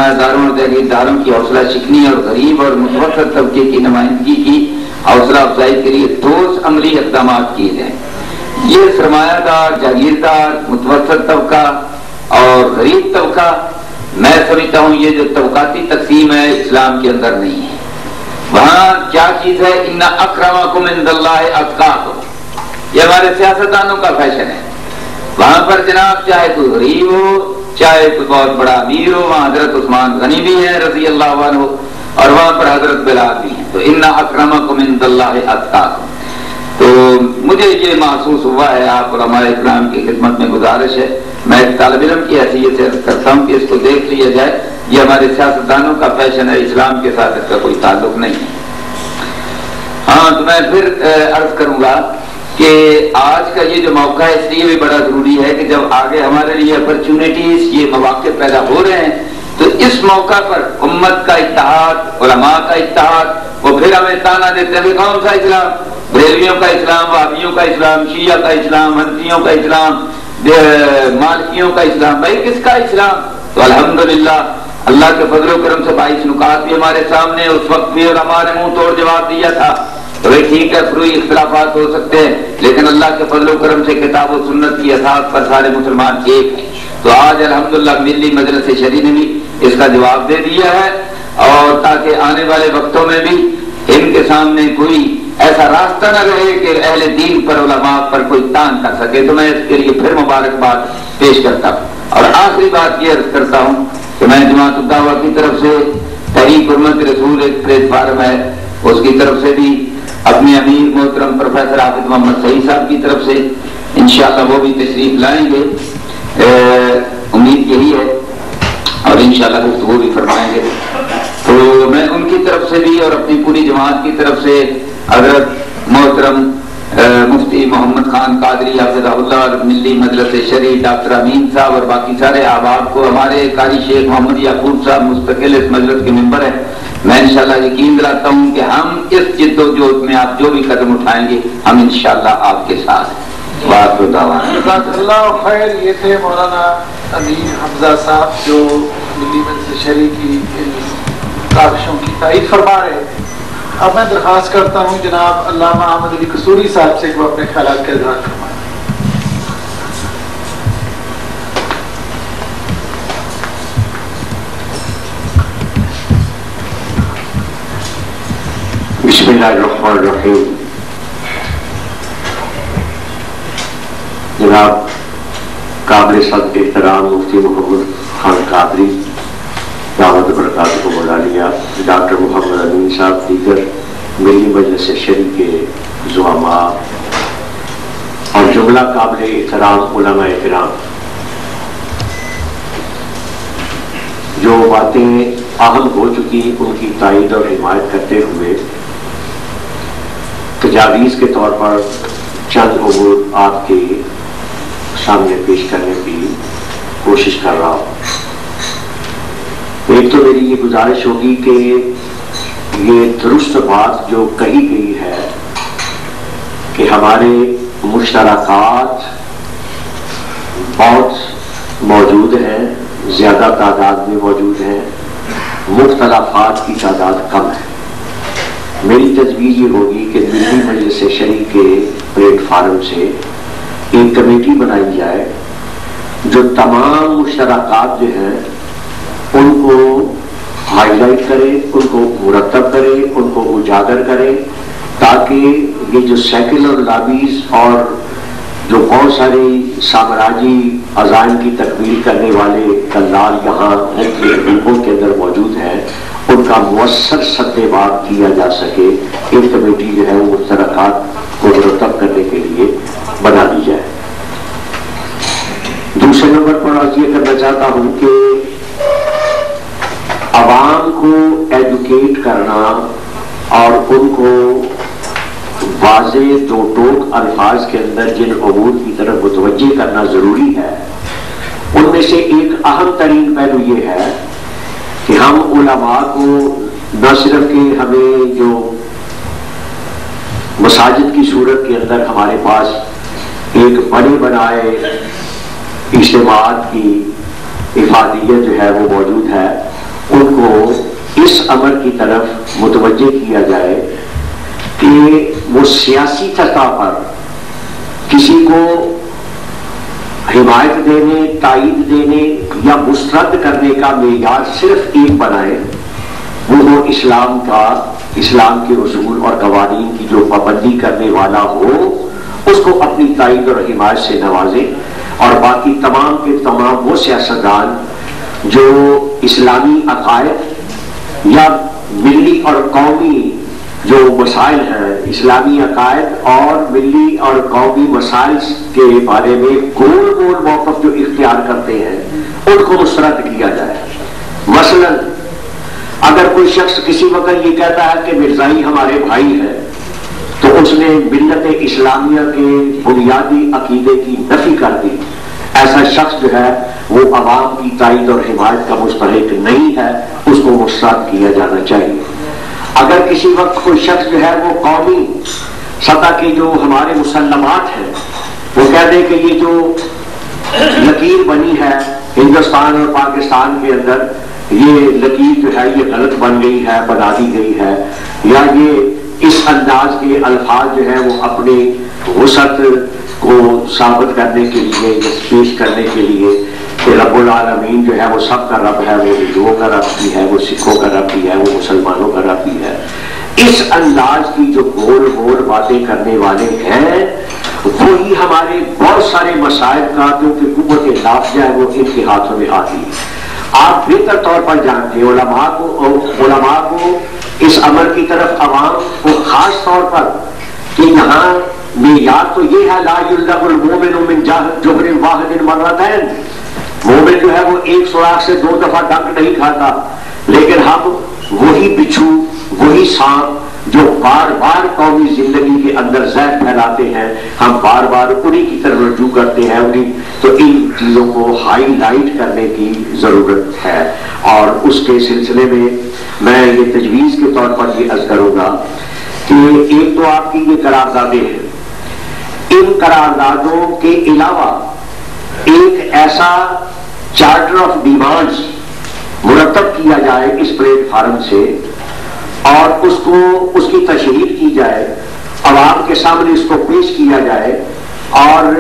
سرمایہ داروں اور جاگیرداروں کی حوصلہ شکنی اور غریب اور متوسط طبقے کی نمائندگی کی حوصلہ افزائی کے لیے ٹھوس عملی اقدامات کیے جائیں۔ یہ سرمایہ دار، جاگیردار، متوسط طبقہ اور غریب طبقہ، میں سمجھتا ہوں یہ جو طبقاتی تقسیم ہے اسلام کے اندر نہیں ہے۔ وہاں کیا چیز ہے؟ ان اکرمکم عند اللہ اتقاکم، یہ ہمارے سیاستدانوں کا فیشن ہے۔ وہاں پر جناب چاہے کوئی غریب ہو، چاہے کوئی بہت بڑا امیر ہو، وہاں حضرت عثمان غنی بھی ہیں رضی اللہ عنہ، اور وہاں پر حضرت بلال بھی ہیں۔ تو ان اکرمکم عند اللہ اتقاکم، تو مجھے یہ محسوس ہوا ہے، آپ علماء اکرام کی خدمت میں گزارش ہے، میں ایک طالب علم کی حیثیت سے عرض کرتا ہوں کہ اس کو دیکھ لیا جائے، یہ ہمارے سیاستدانوں کا فیشن ہے، اسلام کے ساتھ اس کا کوئی تعلق نہیں ہے۔ ہاں تو میں پھر عرض کروں گا کہ آج کا یہ جو موقع ہے اس لیے بھی بڑا ضروری ہے کہ جب آگے ہمارے لیے اپرچونٹیز، یہ مواقع پیدا ہو رہے ہیں، تو اس موقع پر امت کا اتحاد، علماء کا اتحاد، وہ پھر ہمیں تانا دیتے ہیں کون سا اسلام؟ بریلویوں کا اسلام، وہابیوں کا اسلام، شیعہ کا اسلام، حنفیوں کا اسلام، مالکیوں کا اسلام، بھائی کس کا اسلام؟ تو الحمدللہ اللہ کے فضل و کرم سے 22 نکات بھی ہمارے سامنے، اس وقت بھی اور ہمارے منہ توڑ جواب دیا تھا۔ تو ٹھیک ہے، فروئی اختلافات ہو سکتے ہیں، لیکن اللہ کے فضل و کرم سے کتاب و سنت کی اساس پر سارے مسلمان ایک ہیں۔ تو آج الحمدللہ ملی مجلس شرعی نے بھی اس کا جواب دے دیا ہے، اور تاکہ آنے والے وقتوں میں بھی ان کے سامنے کوئی ایسا راستہ نہ رہے کہ اہل دین پر، علماء پر کوئی تان کر سکے۔ تو میں اس کے لیے پھر مبارکباد پیش کرتا ہوں، اور آخری بات یہ عرض کرتا ہوں کہ میں جماعت الدعوہ کی طرف سے تحریک حرمت رسول ایک پلیٹ فارم ہے، اس کی طرف سے بھی اپنے امیر محترم پروفیسر حافظ محمد سعید صاحب کی طرف سے انشاءاللہ وہ بھی تشریف لائیں گے، امید یہی ہے، اور انشاءاللہ گفتگو بھی فرمائیں گے۔ تو میں ان کی طرف سے بھی اور اپنی پوری جماعت کی طرف سے حضرت محترم مفتی محمد خان قادری حفظہ اللہ اور ملی مجلس شرعی ڈاکٹر امین صاحب اور باقی سارے احباب کو، ہمارے قاری شیخ محمد یعقوب صاحب مستقل اس مجلس کے ممبر ہیں، میں انشاءاللہ یقین دلاتا ہوں کہ ہم اس جد و جہد میں آپ جو بھی قدم اٹھائیں گے ہم انشاءاللہ آپ کے ساتھ ہیں۔ بات جزاک اللہ خیر۔ یہ تھے مولانا امین حمزہ صاحب جو ملی مجلس شرعی کی کاوشوں کی تائید فرما رہے ہیں۔ اب میں درخواست کرتا ہوں جناب علامہ احمد علی قصوری صاحب سے کہ وہ اپنے خیالات کا اظہار فرمائیں۔ بسم اللہ الرحمن الرحیم۔ جناب قابل صد احترام مفتی محمد خان قادری دعوت برکات کو بلا لیا، ڈاکٹر محمد امین صاحب، دیگر ملی مجلس شرعی کے زعماء اور جملہ قابل احترام علماء کرام، جو باتیں اہم ہو چکی ان کی تائید اور حمایت کرتے ہوئے تجاویز کے طور پر چند امور آپ کے سامنے پیش کرنے کی کوشش کر رہا ہوں۔ ایک تو میری یہ گزارش ہوگی کہ یہ درست بات جو کہی گئی ہے کہ ہمارے مشترکات بہت موجود ہیں، زیادہ تعداد میں موجود ہیں، مختلفات کی تعداد کم ہے۔ میری تجویز یہ ہوگی کہ ملی مجلس شرعی کے پلیٹ فارم سے ایک کمیٹی بنائی جائے جو تمام مشترکات جو ہیں ان کو ہائی لائٹ کرے، ان کو مرتب کرے، ان کو اجاگر کرے، تاکہ یہ جو سیکولر لابیز اور جو بہت ساری سامراجی عزائم کی تکمیل کرنے والے دلال یہاں مختلف ملکوں کے اندر موجود ہیں، ان کا مؤثر سد باب کیا جا سکے۔ ایک کمیٹی جو ہے وہ مشترکات کو مرتب کرنے کے لیے بنا دی جائے۔ دوسرے نمبر پر آج یہ کرنا چاہتا ہوں کہ عوام کو ایجوکیٹ کرنا اور ان کو واضح دو ٹوک الفاظ کے اندر جن امور کی طرف متوجہ کرنا ضروری ہے، ان میں سے ایک اہم ترین پہلو یہ ہے کہ ہم علماء کو نہ صرف کہ ہمیں جو مساجد کی صورت کے اندر ہمارے پاس ایک بڑے بنائے اجتماعات کی افادیت جو ہے وہ موجود ہے، اس امر کی طرف متوجہ کیا جائے کہ وہ سیاسی سطح پر کسی کو حمایت دینے، تائید دینے یا مسترد کرنے کا معیار صرف ایک بنائے، وہ اسلام کے اصول اور قوانین کی جو پابندی کرنے والا ہو اس کو اپنی تائید اور حمایت سے نوازے، اور باقی تمام کے تمام وہ سیاستدان جو اسلامی عقائد یا ملی اور قومی جو مسائل ہیں، اسلامی عقائد اور ملی اور قومی مسائل کے بارے میں گول موقف جو اختیار کرتے ہیں ان کو مسترد کیا جائے۔ مثلا اگر کوئی شخص کسی وقت یہ کہتا ہے کہ مرزائی ہمارے بھائی ہیں تو اس نے ملت اسلامیہ کے بنیادی عقیدے کی نفی کر دی، ایسا شخص جو ہے وہ عوام کی تائید اور حمایت کا مستحق نہیں ہے، اس کو مسترد کیا جانا چاہیے۔ اگر کسی وقت کوئی شخص جو ہے وہ قومی سطح کی جو ہمارے مسلمات ہیں وہ کہہ دے کہ یہ جو لکیر بنی ہے ہندوستان اور پاکستان کے اندر، یہ لکیر جو ہے یہ غلط بن گئی ہے، بنا دی گئی ہے، یا یہ اس انداز کے الفاظ جو ہیں وہ اپنی وسعت کو ثابت کرنے کے لیے یا پیش کرنے کے لیے کہ رب العالمین جو ہے وہ سب کا رب ہے، وہ ہندوؤں کا رب بھی ہے، وہ سکھوں کا رب بھی ہے، وہ مسلمانوں کا رب بھی ہے، اس انداز کی جو گول باتیں کرنے والے ہیں وہی ہمارے بہت سارے مسائل کا جو کہ قوت نافذہ ہے وہ ان کے ہاتھوں میں آتی ہے۔ آپ بہتر طور پر جانتے ہیں علماء کو اس امر کی طرف عوام کو خاص طور پر کہ یہاں معیار تو یہ ہے لا یلدغ المؤمن من جحر واحد مرتين، مومن جو ہے وہ ایک سوراخ سے 2 دفعہ ڈنک نہیں کھاتا، لیکن ہم وہی بچھو وہی سانپ جو بار بار قومی زندگی کے اندر زہر پھیلاتے ہیں ہم بار بار انہی کی طرف رجوع کرتے ہیں، تو ان چیزوں کو ہائی لائٹ کرنے کی ضرورت ہے۔ اور اس کے سلسلے میں یہ تجویز کے طور پر یہ عرض کروں گا کہ ایک تو آپ کی یہ قراردادیں ہیں، ان قراردادوں کے علاوہ ایک ایسا چارٹر آف ڈیمانڈز مرتب کیا جائے اس پلیٹ فارم سے اور اس کی تشہیر کی جائے، عوام کے سامنے اس کو پیش کیا جائے اور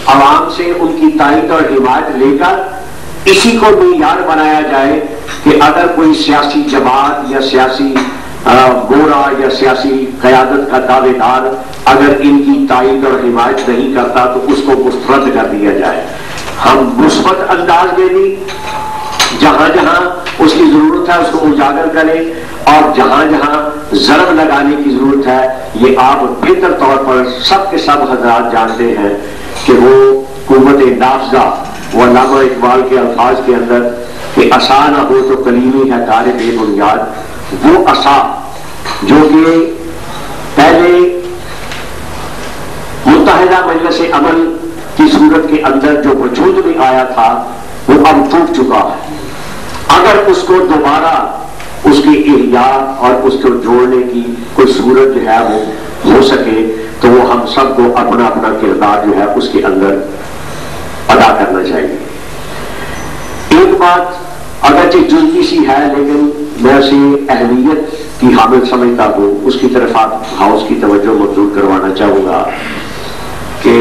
عوام سے ان کی تائید اور حمایت لے کر اسی کو معیار بنایا جائے کہ اگر کوئی سیاسی جماعت یا سیاسی گورا یا سیاسی قیادت کا دعوے دار اگر ان کی تائید اور حمایت نہیں کرتا تو اس کو مسترد کر دیا جائے۔ ہم مثبت انداز میں بھی جہاں جہاں اس کی ضرورت ہے اس کو اجاگر کریں، اور جہاں جہاں ضرب لگانے کی ضرورت ہے یہ آپ بہتر طور پر سب کے سب حضرات جانتے ہیں کہ وہ قوت نافذہ وہ علامہ اقبال کے الفاظ کے اندر کہ عصا نہ ہو تو کلیمی ہے کار بے بنیاد، وہ عصا جو کہ پہلے متحدہ مجلس عمل کی صورت کے اندر جو وجود میں آیا تھا وہ اب ٹوٹ چکا ہے، اگر اس کو دوبارہ اس کی احیاء اور اس کو جوڑنے کی کوئی صورت جو ہے وہ ہو سکے تو وہ ہم سب کو اپنا اپنا کردار جو ہے اس کے اندر ادا کرنا چاہیے۔ ایک بات اگرچہ جزئی سی ہے لیکن میں اسے اہمیت کی حامل سمجھتا ہوں، اس کی طرف آپ ہاؤس کی توجہ مبذول کروانا چاہوں گا کہ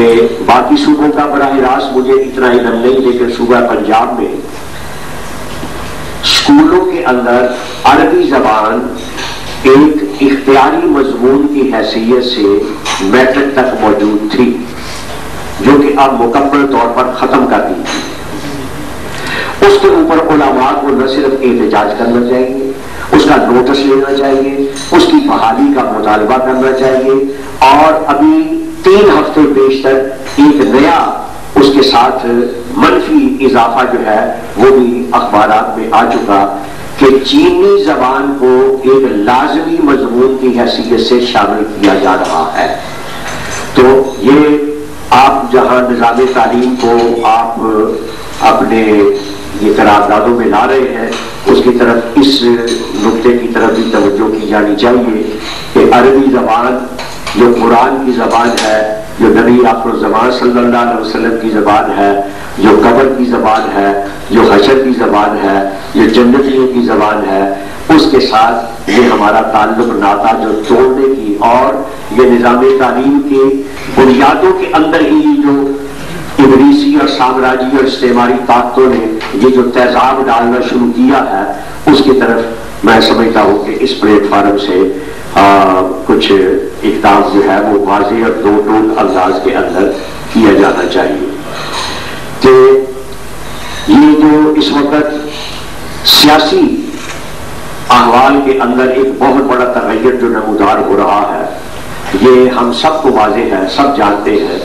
باقی صوبوں کا براہ راست مجھے اتنا علم نہیں، لیکن صوبہ پنجاب میں اسکولوں کے اندر عربی زبان ایک اختیاری مضمون کی حیثیت سے میٹرک تک موجود تھی جو کہ اب مکمل طور پر ختم کر دی تھی۔ اس کے اوپر علماء کو نہ صرف احتجاج کرنا چاہیے، اس کا نوٹس لینا چاہیے، اس کی بحالی کا مطالبہ کرنا چاہیے، اور ابھی 3 ہفتے بیشتر ایک نیا اس کے ساتھ منفی اضافہ جو ہے وہ بھی اخبارات میں آ چکا کہ چینی زبان کو ایک لازمی مضمون کی حیثیت سے شامل کیا جا رہا ہے۔ تو یہ آپ جہاں نظام تعلیم کو آپ اپنے یہ قراردادوں میں لا رہے ہیں اس کی طرف اس نقطے کی طرف بھی توجہ کی جانی چاہیے کہ عربی زبان جو قرآن کی زبان ہے، جو نبی آخر الزمان صلی اللہ علیہ وسلم کی زبان ہے، جو قبر کی زبان ہے، جو حشر کی زبان ہے، جو جنتیوں کی زبان ہے، اس کے ساتھ یہ ہمارا تعلق ناتا جو توڑنے کی اور یہ نظام تعلیم کے بنیادوں کے اندر ہی جو ابلیسی اور سامراجی اور استعماری طاقتوں نے یہ جو تیزاب ڈالنا شروع کیا ہے اس کی طرف میں سمجھتا ہوں کہ اس پلیٹ فارم سے کچھ اقدام جو ہے وہ واضح اور دو ٹول انداز کے اندر کیا جانا چاہیے کہ یہ جو اس وقت سیاسی احوال کے اندر ایک بہت بڑا تغیر جو نمودار ہو رہا ہے یہ ہم سب کو واضح ہے، سب جانتے ہیں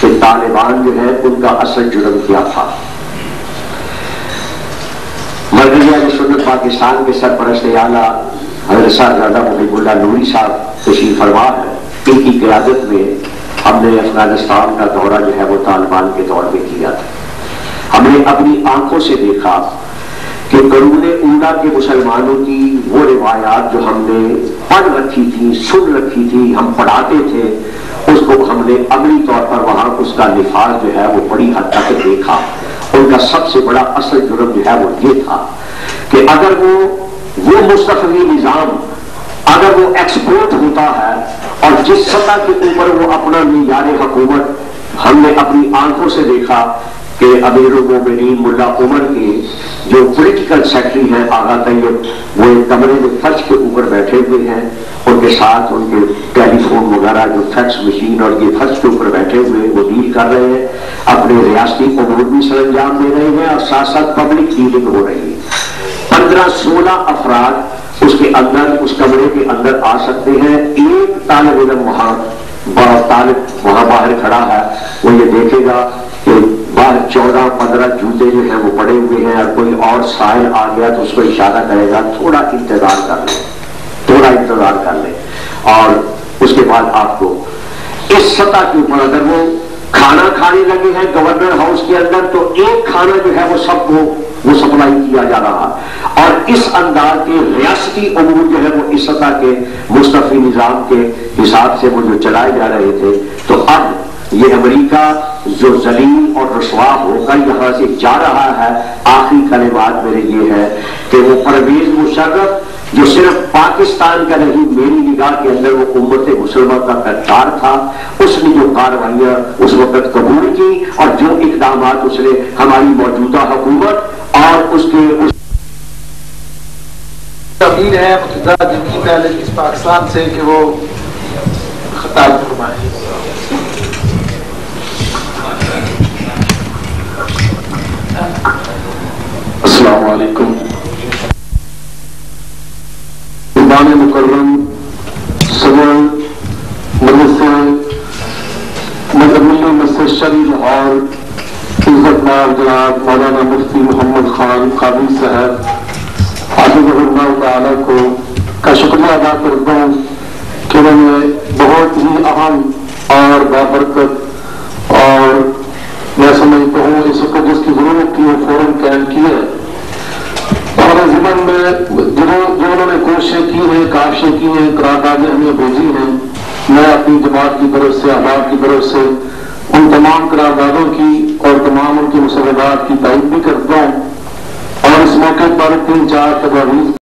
کہ طالبان جو ہے ان کا اصل جرم کیا تھا۔ مرکزی اہل سنت پاکستان کے سرپرست اعلیٰ حضرت صاحبزادہ محب اللہ نوری صاحب تشریف فرما ہے، ان کی قیادت میں ہم نے افغانستان کا دورہ جو ہے وہ طالبان کے دور میں کیا تھا۔ ہم نے اپنی آنکھوں سے دیکھا کہ قرون اولا کے مسلمانوں کی وہ روایات جو ہم نے پڑھ رکھی تھی، سن رکھی تھی، ہم پڑھاتے تھے، اس کو ہم نے عملی طور پر وہاں اس کا نفاذ جو ہے وہ بڑی حد تک دیکھا۔ ان کا سب سے بڑا اصل جرم جو ہے وہ یہ تھا کہ اگر وہ مستقبلی نظام اگر وہ ایکسپورٹ ہوتا ہے اور جس سطح کے اوپر وہ اپنا معیار حکومت ہم نے اپنی آنکھوں سے دیکھا کہ امیر المومنین ملا عمر کے جو پولیٹیکل سیکرٹری ہیں آغا طیب وہ ایک کمرے میں فرش کے اوپر بیٹھے ہوئے ہیں، ان کے ساتھ ان کے ٹیلی فون وغیرہ جو فیکس مشین اور یہ فرش کے اوپر بیٹھے ہوئے وہ ڈیل کر رہے ہیں، اپنے ریاستی امور بھی سر انجام دے رہے ہیں اور ساتھ ساتھ پبلک ڈیلنگ ہو رہی ہے۔ 15-16 افراد اس کے اندر اس کمرے کے اندر آ سکتے ہیں۔ ایک طالب علم وہاں باہر کھڑا ہے، وہ یہ دیکھے گا کہ باہر 14-15 جوتے جو ہیں وہ پڑے ہوئے ہیں اور کوئی اور سائل آ گیا تو اس کو اشارہ کرے گا تھوڑا انتظار کر لیں اور اس کے بعد آپ کو اس سطح کے اوپر اگر وہ کھانا کھانے لگے ہیں گورنر ہاؤس کے اندر تو ایک کھانا جو ہے وہ سب کو وہ سپلائی کیا جا رہا اور اس انداز کے ریاستی امور جو ہے وہ اس سطح کے مستقبلی نظام کے حساب سے وہ جو چلائے جا رہے تھے۔ تو اب یہ امریکہ جو ذلیل اور رسوا ہو کر یہاں سے جا رہا ہے، آخری کلمات میرے یہ ہے کہ وہ پرویز مشرف جو صرف پاکستان کا نہیں میری نگاہ کے اندر وہ امت مسلمہ کا کردار تھا، اس نے جو کاروائیاں اس وقت قبول کی اور جو اقدامات اس نے ہماری موجودہ حکومت اور اس کے امید ہے متحدہ جمہوریت اہل پاکستان سے کہ وہ خطاب فرمائیں۔ السلام علیکم۔ قربان مکرم صدر مدرسہ مدنی مسجد شریف لاہور عزت مآب جناب مولانا مفتی محمد خان قاضی صاحب حافظہ اللہ تعالیٰ کو کا شکریہ ادا کرتا ہوں کہ انہوں نے بہت ہی اہم اور بابرکت اور میں سمجھتا ہوں اس وقت جس کی ضرورت تھی وہ فوراً قائم کی ہے اور ضمن میں جو انہوں نے کوششیں کی ہیں، کاوشیں کی ہیں، قراردادیں ہمیں بھیجی ہیں، میں اپنی جماعت کی طرف سے احباب کی طرف سے ان تمام قراردادوں کی اور تمام ان کی مسودات کی تائید بھی کرتا ہوں اور اس موقع پر 3-4 تجاویز